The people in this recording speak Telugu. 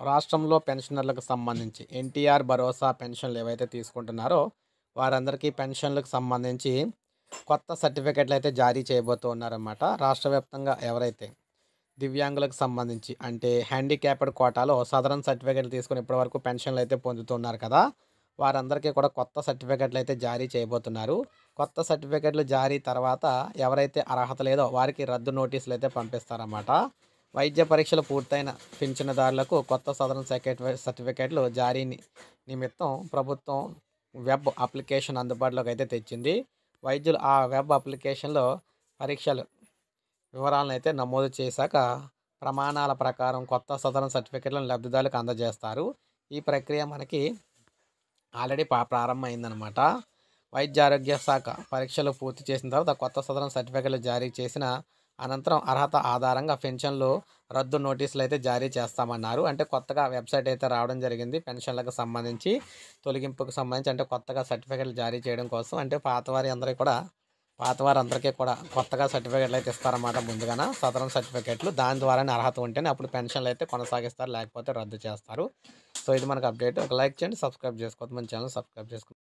రాష్ట్రంలో పెన్షనర్లకు సంబంధించి ఎన్టీఆర్ భరోసా పెన్షన్లు ఏవైతే తీసుకుంటున్నారో వారందరికీ పెన్షన్లకు సంబంధించి కొత్త సర్టిఫికెట్లు అయితే జారీ చేయబోతూ ఉన్నారన్నమాట. రాష్ట్ర వ్యాప్తంగా ఎవరైతే దివ్యాంగులకు సంబంధించి అంటే హ్యాండిక్యాప్డ్ కోటాలో సదరన్ సర్టిఫికెట్లు తీసుకుని ఇప్పటివరకు పెన్షన్లు అయితే పొందుతున్నారు కదా, వారందరికీ కూడా కొత్త సర్టిఫికెట్లు అయితే జారీ చేయబోతున్నారు. కొత్త సర్టిఫికెట్లు జారీ తర్వాత ఎవరైతే అర్హత లేదో వారికి రద్దు నోటీసులు అయితే పంపిస్తారన్నమాట. వైద్య పరీక్షలు పూర్తయిన పింఛనుదారులకు కొత్త సదరన్ సర్టిఫికెట్లు జారీ నిమిత్తం ప్రభుత్వం వెబ్ అప్లికేషన్ అందుబాటులోకి అయితే తెచ్చింది. వైద్యులు ఆ వెబ్ అప్లికేషన్లో పరీక్షలు వివరాలను అయితే నమోదు చేశాక ప్రమాణాల ప్రకారం కొత్త సదరన్ సర్టిఫికెట్లను లబ్ధిదారులకు అందజేస్తారు. ఈ ప్రక్రియ మనకి ఆల్రెడీ ప్రారంభమైందనమాట. వైద్య ఆరోగ్య శాఖ పరీక్షలు పూర్తి చేసిన తర్వాత కొత్త సదరన్ సర్టిఫికెట్లు జారీ చేసిన అనంతరం అర్హత ఆధారంగా పెన్షన్లు రద్దు నోటీసులు అయితే జారీ చేస్తామన్నారు. అంటే కొత్తగా వెబ్సైట్ అయితే రావడం జరిగింది పెన్షన్లకు సంబంధించి, తొలగింపుకు సంబంధించి అంటే కొత్తగా సర్టిఫికెట్లు జారీ చేయడం కోసం. అంటే పాతవారందరికీ కూడా కొత్తగా సర్టిఫికెట్లు అయితే ఇస్తారన్నమాట. ముందుగాన సదరన్ సర్టిఫికెట్లు దాని ద్వారానే అర్హత ఉంటేనే అప్పుడు పెన్షన్లు అయితే కొనసాగిస్తారు, లేకపోతే రద్దు చేస్తారు. సో ఇది మనకు అప్డేట్. ఒక లైక్ చేయండి, సబ్స్క్రైబ్ చేసుకోవద్దు, మన ఛానల్ సబ్స్క్రైబ్ చేసుకోండి.